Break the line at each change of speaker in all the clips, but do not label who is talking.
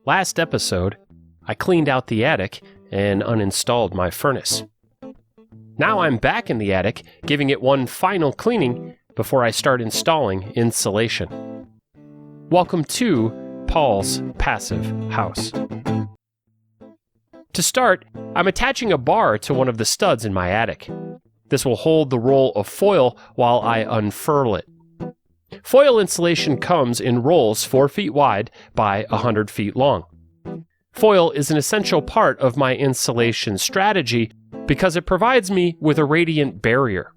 Last episode, I cleaned out the attic and uninstalled my furnace. Now I'm back in the attic, giving it one final cleaning before I start installing insulation. Welcome to Paul's Passive House. To start, I'm attaching a bar to one of the studs in my attic. This will hold the roll of foil while I unfurl it. Foil insulation comes in rolls 4 feet wide by 100 feet long. Foil is an essential part of my insulation strategy because it provides me with a radiant barrier.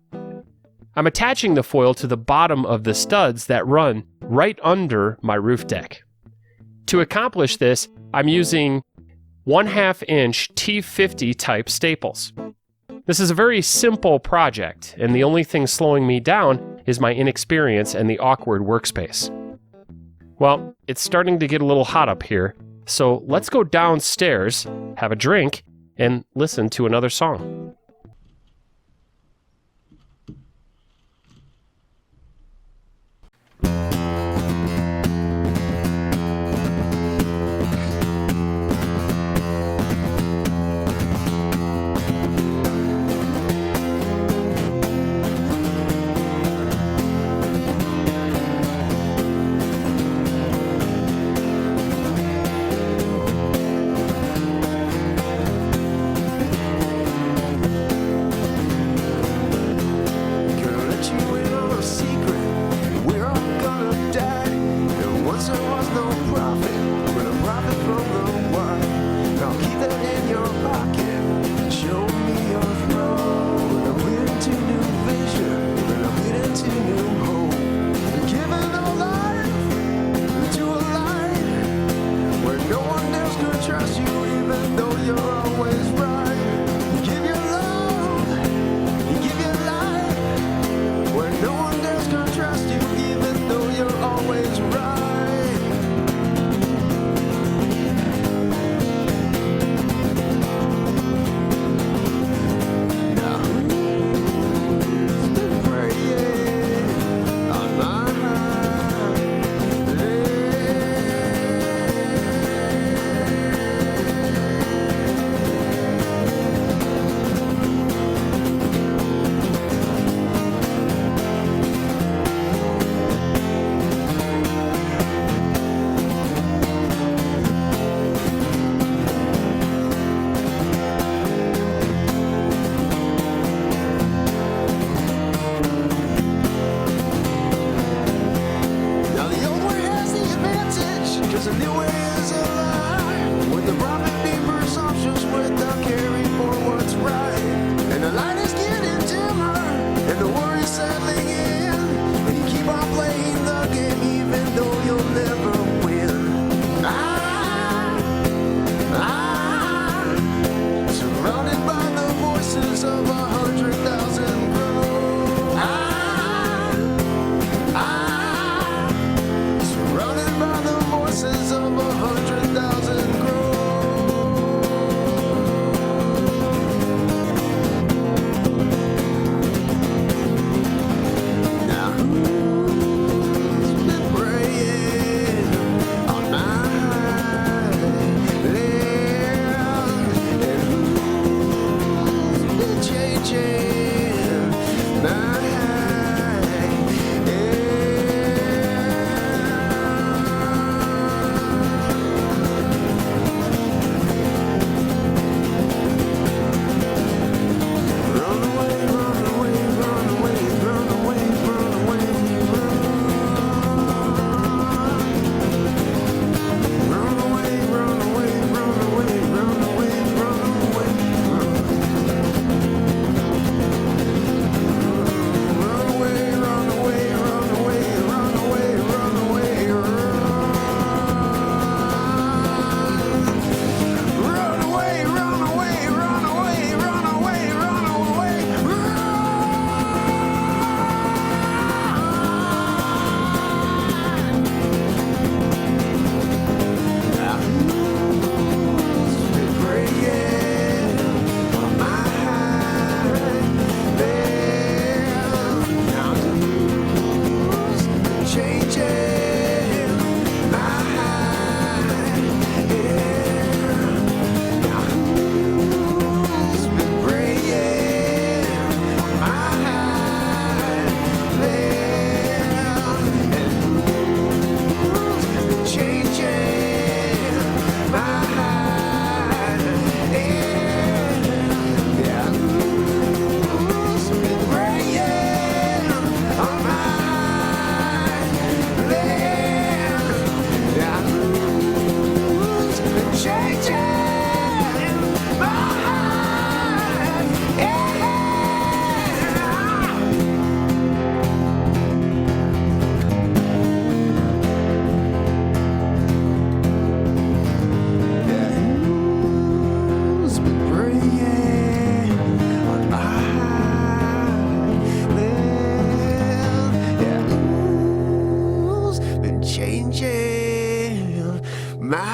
I'm attaching the foil to the bottom of the studs that run right under my roof deck. To accomplish this, I'm using 1/2 inch T50 type staples. This is a very simple project, and the only thing slowing me down is my inexperience and the awkward workspace. Well, it's starting to get a little hot up here, so let's go downstairs, have a drink, and listen to another song.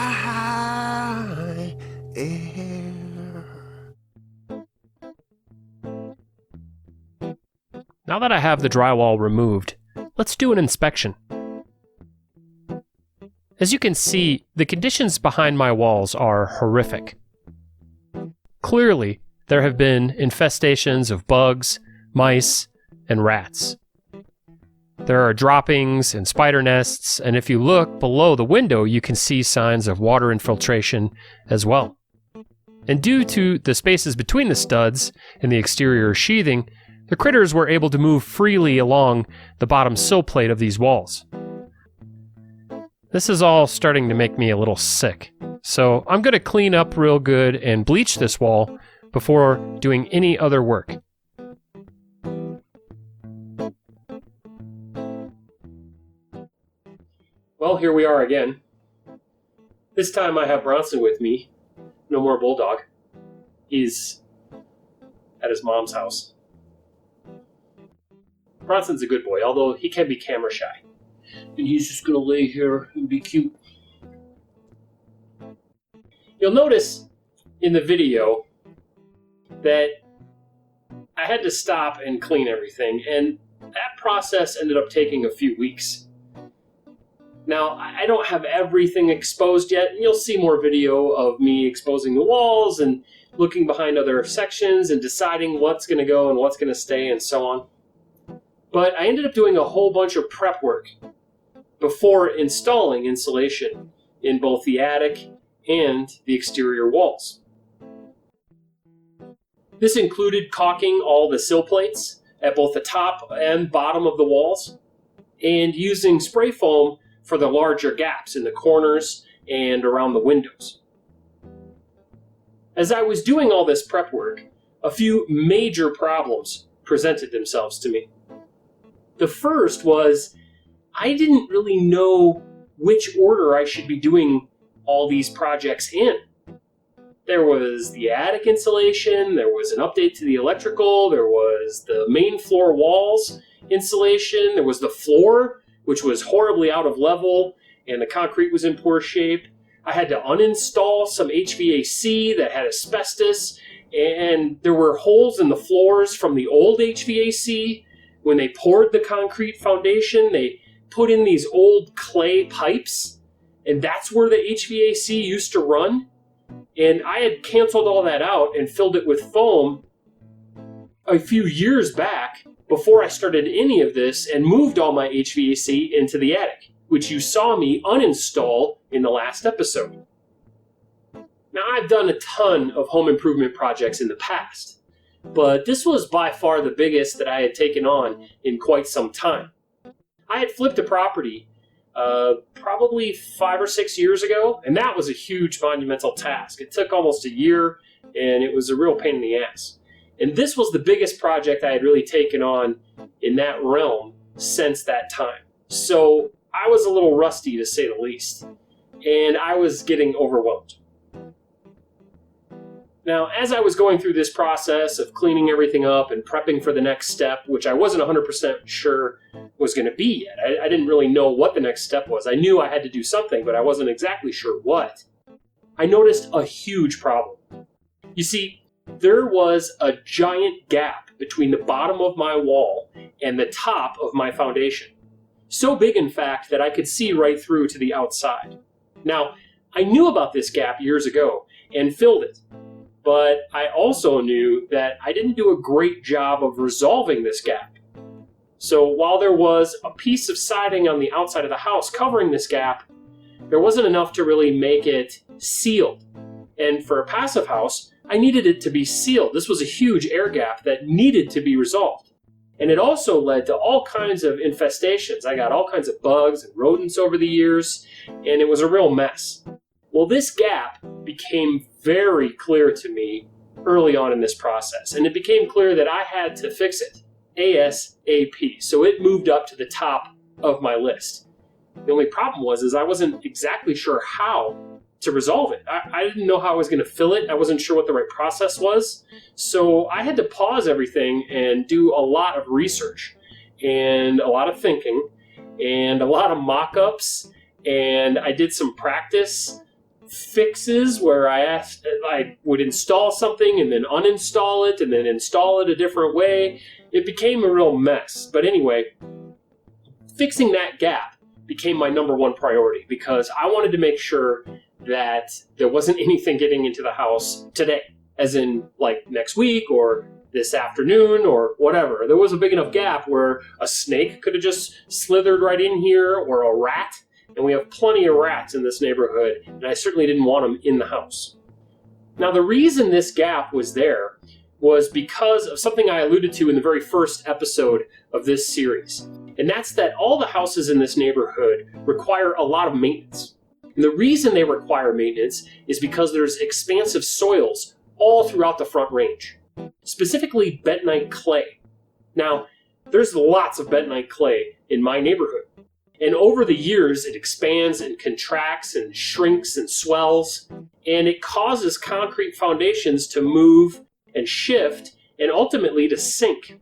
dry air.
Now that I have the drywall removed, let's do an inspection. As you can see, the conditions behind my walls are horrific. Clearly, there have been infestations of bugs, mice, and rats. There are droppings and spider nests, and if you look below the window, you can see signs of water infiltration as well. And due to the spaces between the studs and the exterior sheathing, the critters were able to move freely along the bottom sill plate of these walls. This is all starting to make me a little sick, so I'm going to clean up real good and bleach this wall before doing any other work. Well, here we are again. This time I have Bronson with me. No more Bulldog. He's at his mom's house. Bronson's a good boy, although he can be camera shy. And he's just going to lay here and be cute. You'll notice in the video that I had to stop and clean everything, and that process ended up taking a few weeks. Now, I don't have everything exposed yet, and you'll see more video of me exposing the walls and looking behind other sections and deciding what's going to go and what's going to stay and so on. But I ended up doing a whole bunch of prep work before installing insulation in both the attic and the exterior walls. This included caulking all the sill plates at both the top and bottom of the walls, and using spray foam for the larger gaps in the corners and around the windows. As I was doing all this prep work, a few major problems presented themselves to me. The first was I didn't really know which order I should be doing all these projects in. There was the attic insulation, there was an update to the electrical, there was the main floor walls insulation, there was the floor, which was horribly out of level, and the concrete was in poor shape. I had to uninstall some HVAC that had asbestos, and there were holes in the floors from the old HVAC. When they poured the concrete foundation, they put in these old clay pipes, and that's where the HVAC used to run. And I had canceled all that out and filled it with foam a few years back before I started any of this, and moved all my HVAC into the attic, which you saw me uninstall in the last episode. Now, I've done a ton of home improvement projects in the past, but this was by far the biggest that I had taken on in quite some time. I had flipped a property probably 5 or 6 years ago, and that was a huge monumental task. It took almost a year, and it was a real pain in the ass. And this was the biggest project I had really taken on in that realm since that time. So I was a little rusty, to say the least, and I was getting overwhelmed. Now, as I was going through this process of cleaning everything up and prepping for the next step, which I wasn't 100% sure was going to be yet, I didn't really know what the next step was. I knew I had to do something, but I wasn't exactly sure what. I noticed a huge problem. You see, there was a giant gap between the bottom of my wall and the top of my foundation. So big, in fact, that I could see right through to the outside. Now, I knew about this gap years ago and filled it. But I also knew that I didn't do a great job of resolving this gap. So while there was a piece of siding on the outside of the house covering this gap, there wasn't enough to really make it sealed. And for a passive house, I needed it to be sealed. This was a huge air gap that needed to be resolved. And it also led to all kinds of infestations. I got all kinds of bugs and rodents over the years, and it was a real mess. Well, this gap became very clear to me early on in this process, and it became clear that I had to fix it ASAP. So it moved up to the top of my list. The only problem was I wasn't exactly sure how to resolve it. I didn't know how I was going to fill it. I wasn't sure what the right process was. So I had to pause everything and do a lot of research and a lot of thinking and a lot of mock-ups, and I did some practice fixes where I would install something and then uninstall it and then install it a different way. It became a real mess. But anyway, fixing that gap became my number one priority because I wanted to make sure that there wasn't anything getting into the house today, as in like next week or this afternoon or whatever. There was a big enough gap where a snake could have just slithered right in here, or a rat, and we have plenty of rats in this neighborhood, and I certainly didn't want them in the house. Now, the reason this gap was there was because of something I alluded to in the very first episode of this series, and that's that all the houses in this neighborhood require a lot of maintenance. And the reason they require maintenance is because there's expansive soils all throughout the Front Range, specifically bentonite clay. Now, there's lots of bentonite clay in my neighborhood, and over the years it expands and contracts and shrinks and swells, and it causes concrete foundations to move and shift and ultimately to sink.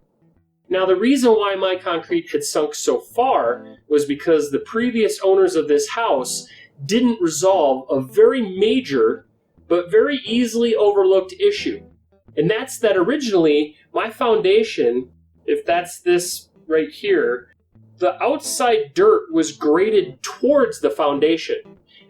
Now, the reason why my concrete had sunk so far was because the previous owners of this house didn't resolve a very major but very easily overlooked issue. And that's that originally my foundation, if that's this right here, the outside dirt was graded towards the foundation.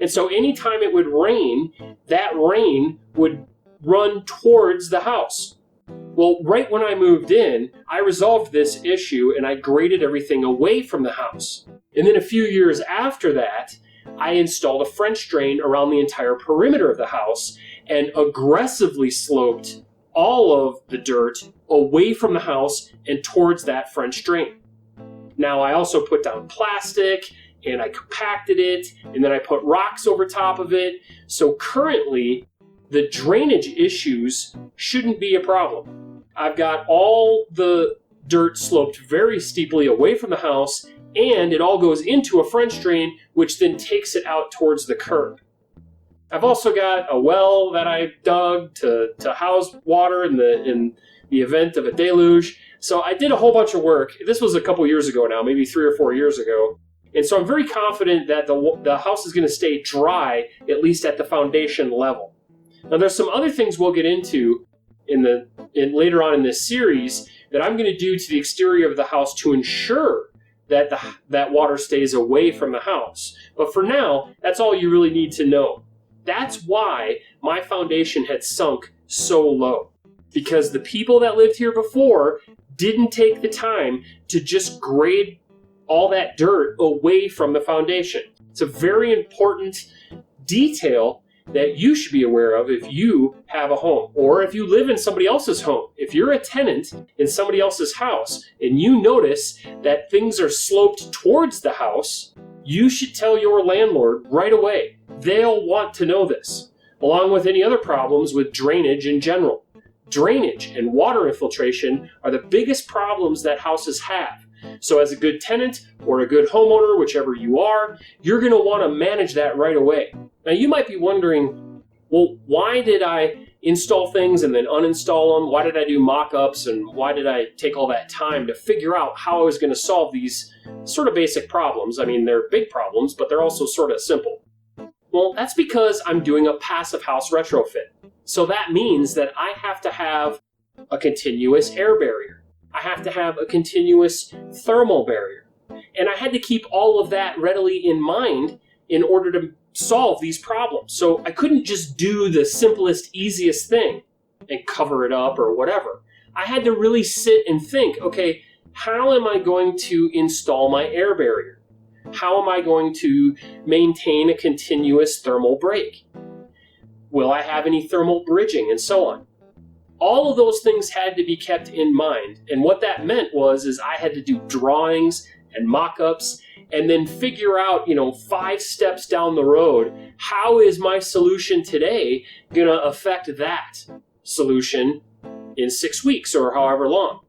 And so anytime it would rain, that rain would run towards the house. Well, right when I moved in, I resolved this issue and I graded everything away from the house. And then a few years after that, I installed a French drain around the entire perimeter of the house and aggressively sloped all of the dirt away from the house and towards that French drain. Now, I also put down plastic and I compacted it, and then I put rocks over top of it. So currently, the drainage issues shouldn't be a problem. I've got all the dirt sloped very steeply away from the house, and it all goes into a French drain, which then takes it out towards the curb. I've also got a well that I dug to house water in the event of a deluge. So I did a whole bunch of work. This was a couple years ago now, maybe 3 or 4 years ago. And so I'm very confident that the house is going to stay dry, at least at the foundation level. Now, there's some other things we'll get into later on in this series that I'm going to do to the exterior of the house to ensure that that water stays away from the house. But for now, that's all you really need to know. That's why my foundation had sunk so low, because the people that lived here before didn't take the time to just grade all that dirt away from the foundation. It's a very important detail that you should be aware of if you have a home, or if you live in somebody else's home. If you're a tenant in somebody else's house and you notice that things are sloped towards the house, you should tell your landlord right away. They'll want to know this, along with any other problems with drainage in general. Drainage and water infiltration are the biggest problems that houses have. So as a good tenant or a good homeowner, whichever you are, you're going to want to manage that right away. Now, you might be wondering, well, why did I install things and then uninstall them? Why did I do mock-ups, and why did I take all that time to figure out how I was going to solve these sort of basic problems? I mean, they're big problems, but they're also sort of simple. Well, that's because I'm doing a passive house retrofit. So that means that I have to have a continuous air barrier. I have to have a continuous thermal barrier. And I had to keep all of that readily in mind in order to solve these problems. So I couldn't just do the simplest, easiest thing and cover it up or whatever. I had to really sit and think, okay, how am I going to install my air barrier? How am I going to maintain a continuous thermal break? Will I have any thermal bridging, and so on? All of those things had to be kept in mind. And what that meant is I had to do drawings and mock-ups and then figure out, 5 steps down the road, how is my solution today going to affect that solution in 6 weeks or however long?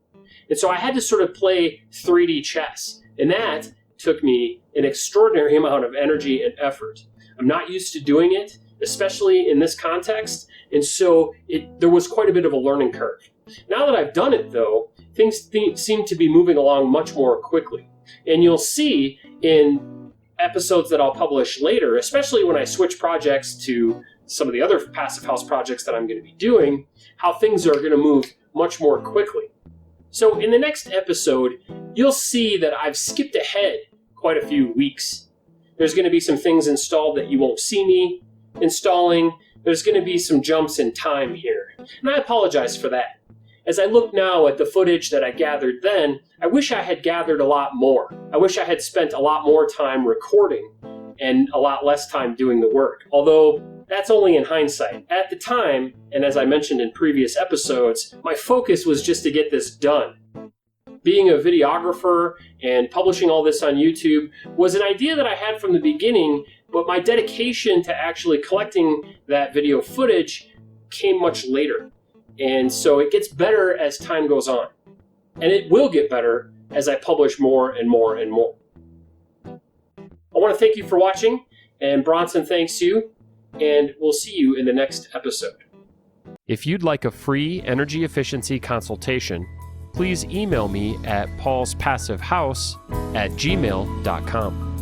And so I had to sort of play 3D chess. And that took me an extraordinary amount of energy and effort. I'm not used to doing it, especially in this context. And so there was quite a bit of a learning curve. Now that I've done it, though, things seem to be moving along much more quickly. And you'll see in episodes that I'll publish later, especially when I switch projects to some of the other passive house projects that I'm going to be doing, how things are going to move much more quickly. So in the next episode, you'll see that I've skipped ahead quite a few weeks. There's going to be some things installed that you won't see me installing. There's going to be some jumps in time here, and I apologize for that. As I look now at the footage that I gathered then, I wish I had gathered a lot more. I wish I had spent a lot more time recording and a lot less time doing the work, although that's only in hindsight. At the time, and as I mentioned in previous episodes, my focus was just to get this done. Being a videographer and publishing all this on YouTube was an idea that I had from the beginning, but my dedication to actually collecting that video footage came much later. And so it gets better as time goes on. And it will get better as I publish more and more and more. I want to thank you for watching, and Bronson thanks you, and we'll see you in the next episode. If you'd like a free energy efficiency consultation, please email me at paulspassivehouse@gmail.com.